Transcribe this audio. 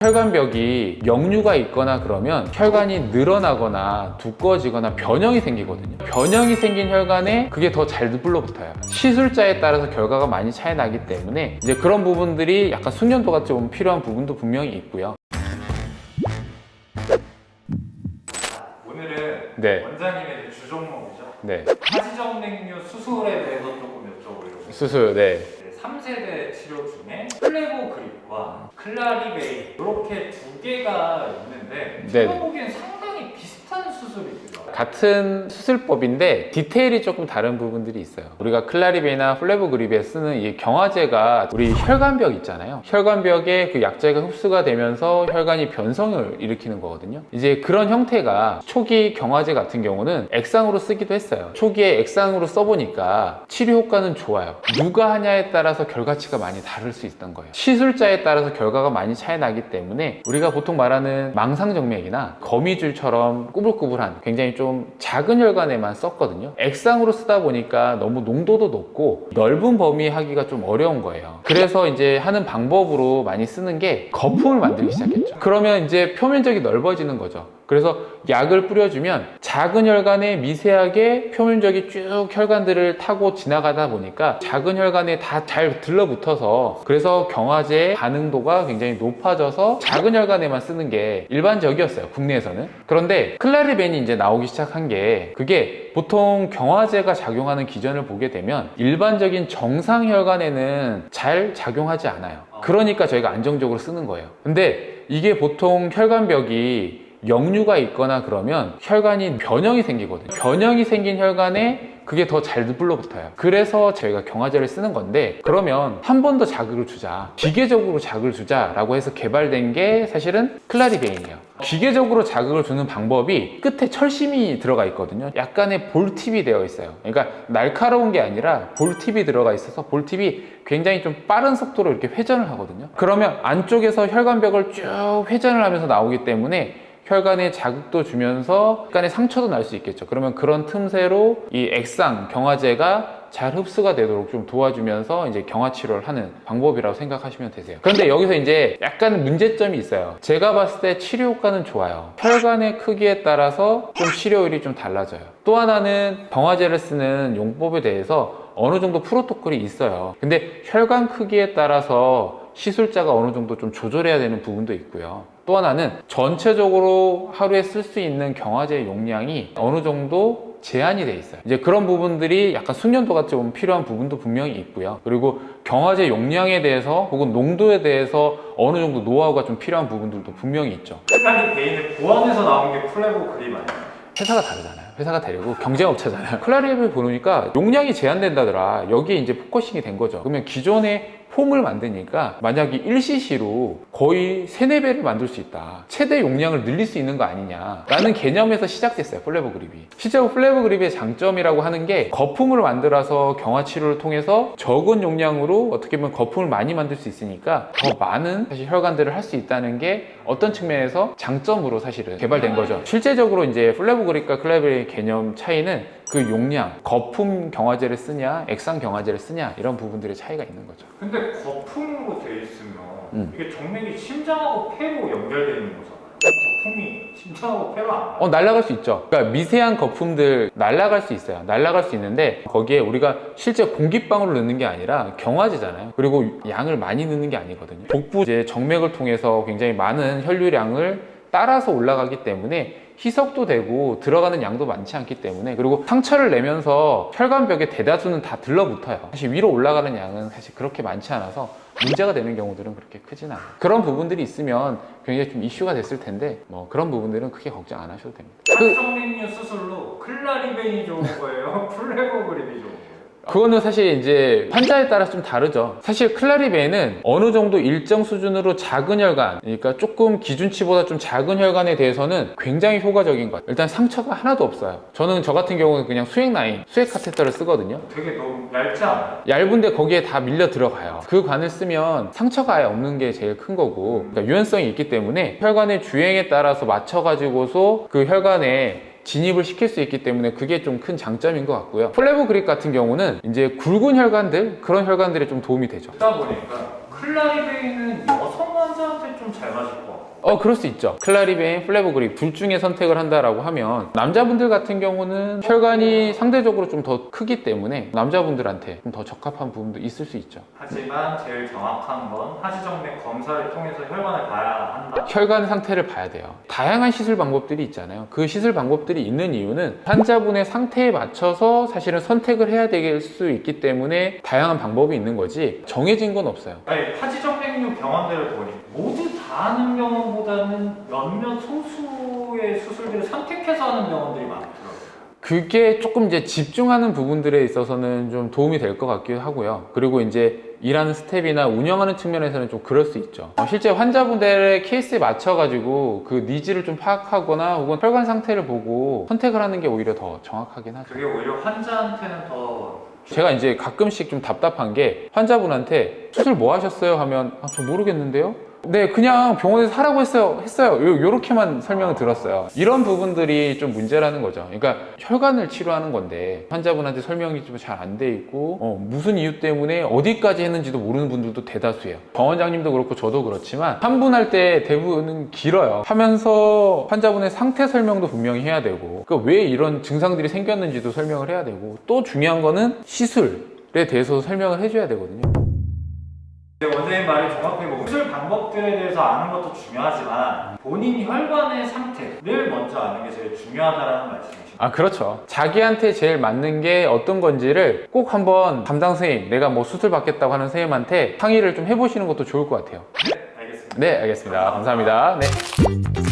혈관벽이 역류가 있거나 그러면 혈관이 늘어나거나 두꺼워지거나 변형이 생기거든요. 변형이 생긴 혈관에 그게 더 잘 불러붙어요. 시술자에 따라서 결과가 많이 차이 나기 때문에 이제 그런 부분들이 약간 숙련도가 좀 필요한 부분도 분명히 있고요. 오늘은 네. 원장님의 주종목이죠. 네. 하지정맥류 수술에 대해서 조금 여쭤보려고. 수술, 네. 3세대 치료 중에 플레보 그립과 클라리베이 이렇게 두 개가 있는데 네. 제가 보기엔 상당히 비슷한 수술이더라고요. 같은 수술법인데 디테일이 조금 다른 부분들이 있어요. 우리가 클라리베이나 플레보그립에 쓰는 이 경화제가 우리 혈관벽 있잖아요. 혈관벽에 그 약재가 흡수가 되면서 혈관이 변성을 일으키는 거거든요. 이제 그런 형태가 초기 경화제 같은 경우는 액상으로 쓰기도 했어요. 초기에 액상으로 써보니까 치료 효과는 좋아요. 누가 하냐에 따라서 결과치가 많이 다를 수 있던 거예요. 시술자에 따라서 결과가 많이 차이 나기 때문에 우리가 보통 말하는 망상정맥이나 거미줄처럼 꾸불꾸불한 굉장히 좀 작은 혈관에만 썼거든요. 액상으로 쓰다 보니까 너무 농도도 높고 넓은 범위 하기가 좀 어려운 거예요. 그래서 이제 하는 방법으로 많이 쓰는 게 거품을 만들기 시작했죠. 그러면 이제 표면적이 넓어지는 거죠. 그래서 약을 뿌려주면 작은 혈관에 미세하게 표면적이 쭉 혈관들을 타고 지나가다 보니까 작은 혈관에 다 잘 들러붙어서 그래서 경화제의 반응도가 굉장히 높아져서 작은 혈관에만 쓰는 게 일반적이었어요, 국내에서는. 그런데 클라리벤이 이제 나오기 시작한 게 그게 보통 경화제가 작용하는 기전을 보게 되면 일반적인 정상 혈관에는 잘 작용하지 않아요. 그러니까 저희가 안정적으로 쓰는 거예요. 근데 이게 보통 혈관벽이 역류가 있거나 그러면 혈관이 변형이 생기거든요. 변형이 생긴 혈관에 그게 더 잘 불러붙어요. 그래서 저희가 경화제를 쓰는 건데 그러면 한 번 더 자극을 주자, 기계적으로 자극을 주자라고 해서 개발된 게 사실은 클라리베인이에요. 기계적으로 자극을 주는 방법이 끝에 철심이 들어가 있거든요. 약간의 볼팁이 되어 있어요. 그러니까 날카로운 게 아니라 볼팁이 들어가 있어서 볼팁이 굉장히 좀 빠른 속도로 이렇게 회전을 하거든요. 그러면 안쪽에서 혈관벽을 쭉 회전을 하면서 나오기 때문에 혈관에 자극도 주면서 약간의 상처도 날 수 있겠죠. 그러면 그런 틈새로 이 액상 경화제가 잘 흡수가 되도록 좀 도와주면서 이제 경화 치료를 하는 방법이라고 생각하시면 되세요. 그런데 여기서 이제 약간 문제점이 있어요. 제가 봤을 때 치료 효과는 좋아요. 혈관의 크기에 따라서 좀 치료율이 좀 달라져요. 또 하나는 경화제를 쓰는 용법에 대해서 어느 정도 프로토콜이 있어요. 근데 혈관 크기에 따라서 시술자가 어느 정도 좀 조절해야 되는 부분도 있고요. 또 하나는 전체적으로 하루에 쓸 수 있는 경화제 용량이 어느 정도 제한이 돼 있어요. 이제 그런 부분들이 약간 숙련도가 좀 필요한 부분도 분명히 있고요. 그리고 경화제 용량에 대해서 혹은 농도에 대해서 어느 정도 노하우가 좀 필요한 부분들도 분명히 있죠. 클라리베인의 보안에서 나온 게 플레보 그립 아니에요? 회사가 다르잖아요. 회사가 다르고 경쟁업체잖아요. 클라리베 보니까 용량이 제한된다더라. 여기에 이제 포커싱이 된 거죠. 그러면 기존의 폼을 만드니까 만약에 1cc로 거의 3, 4배를 만들 수 있다. 최대 용량을 늘릴 수 있는 거 아니냐 라는 개념에서 시작됐어요, 플레보 그립이. 실제로 플레보 그립의 장점이라고 하는 게 거품을 만들어서 경화 치료를 통해서 적은 용량으로 어떻게 보면 거품을 많이 만들 수 있으니까 더 많은 사실 혈관들을 할 수 있다는 게 어떤 측면에서 장점으로 사실은 개발된 거죠. 실제적으로 이제 플레보 그립과 클라리베의 개념 차이는 그 용량, 거품 경화제를 쓰냐, 액상 경화제를 쓰냐 이런 부분들의 차이가 있는 거죠. 근데 거품으로 돼 있으면 이게 정맥이 심장하고 폐로 연결되어 있는 거잖아요. 거품이 심장하고 폐로 안 가요? 날아갈 수 있죠. 그러니까 미세한 거품들 날아갈 수 있어요. 날아갈 수 있는데 거기에 우리가 실제 공기방울을 넣는 게 아니라 경화제잖아요. 그리고 양을 많이 넣는 게 아니거든요. 복부 이제 정맥을 통해서 굉장히 많은 혈류량을 따라서 올라가기 때문에 희석도 되고 들어가는 양도 많지 않기 때문에, 그리고 상처를 내면서 혈관벽에 대다수는 다 들러붙어요. 사실 위로 올라가는 양은 사실 그렇게 많지 않아서 문제가 되는 경우들은 그렇게 크진 않아요. 그런 부분들이 있으면 굉장히 좀 이슈가 됐을 텐데 뭐 그런 부분들은 크게 걱정 안 하셔도 됩니다. 하지정맥류 수술로 클라리베인이 좋은 거예요? 플레보 그립이 좋은 거예요? 그거는 사실 이제 환자에 따라서 좀 다르죠. 사실 클라리베는 어느 정도 일정 수준으로 작은 혈관, 그러니까 조금 기준치보다 좀 작은 혈관에 대해서는 굉장히 효과적인 것 같아요. 일단 상처가 하나도 없어요. 저 같은 경우는 그냥 수액 라인, 수액 카테터를 쓰거든요. 되게 너무 얇지 않아요? 얇은데 거기에 다 밀려 들어가요. 그 관을 쓰면 상처가 아예 없는 게 제일 큰 거고, 그러니까 유연성이 있기 때문에 혈관의 주행에 따라서 맞춰가지고서 그 혈관에 진입을 시킬 수 있기 때문에 그게 좀 큰 장점인 것 같고요. 플레보 그립 같은 경우는 이제 굵은 혈관들, 그런 혈관들에 좀 도움이 되죠. 듣다 보니까 클라리베이는 여성 환자한테 좀 잘 맞을 것 같아요. 그럴 수 있죠. 클라리베인, 플레보그립 둘 중에 선택을 한다라고 하면 남자분들 같은 경우는 혈관이 상대적으로 좀 더 크기 때문에 남자분들한테 좀 더 적합한 부분도 있을 수 있죠. 하지만 제일 정확한 건 하지정맥 검사를 통해서 혈관을 봐야 한다. 혈관 상태를 봐야 돼요. 다양한 시술 방법들이 있잖아요. 그 시술 방법들이 있는 이유는 환자분의 상태에 맞춰서 사실은 선택을 해야 될 수 있기 때문에 다양한 방법이 있는 거지 정해진 건 없어요. 아니, 하지정맥류 병원들을 보니 모두 다 하는 병원보다는 몇몇 소수의 수술들을 선택해서 하는 병원들이 많더라고요. 그게 조금 이제 집중하는 부분들에 있어서는 좀 도움이 될 것 같기도 하고요. 그리고 이제 일하는 스텝이나 운영하는 측면에서는 좀 그럴 수 있죠. 실제 환자분들의 케이스에 맞춰가지고 그 니즈를 좀 파악하거나 혹은 혈관 상태를 보고 선택을 하는 게 오히려 더 정확하긴 하죠. 그게 오히려 환자한테는 더 제가 이제 가끔씩 좀 답답한 게 환자분한테 수술 뭐 하셨어요? 하면 저 모르겠는데요? 네, 그냥 병원에서 하라고 했어요. 요렇게만 설명을 들었어요. 이런 부분들이 좀 문제라는 거죠. 그러니까 혈관을 치료하는 건데 환자분한테 설명이 좀 잘 안 돼 있고 무슨 이유 때문에 어디까지 했는지도 모르는 분들도 대다수예요. 병원장님도 그렇고 저도 그렇지만 한 분 할 때 대부분은 길어요. 하면서 환자분의 상태 설명도 분명히 해야 되고 그러니까 왜 이런 증상들이 생겼는지도 설명을 해야 되고 또 중요한 거는 시술에 대해서 설명을 해줘야 되거든요. 원장님 말을 종합해보고 수술 방법들에 대해서 아는 것도 중요하지만 본인 혈관의 상태를 먼저 아는 게 제일 중요하다는 말씀이십니다. 그렇죠. 자기한테 제일 맞는 게 어떤 건지를 꼭 한번 담당 선생님, 내가 뭐 수술 받겠다고 하는 선생님한테 상의를 좀 해보시는 것도 좋을 것 같아요. 네, 알겠습니다. 네, 알겠습니다. 감사합니다. 네.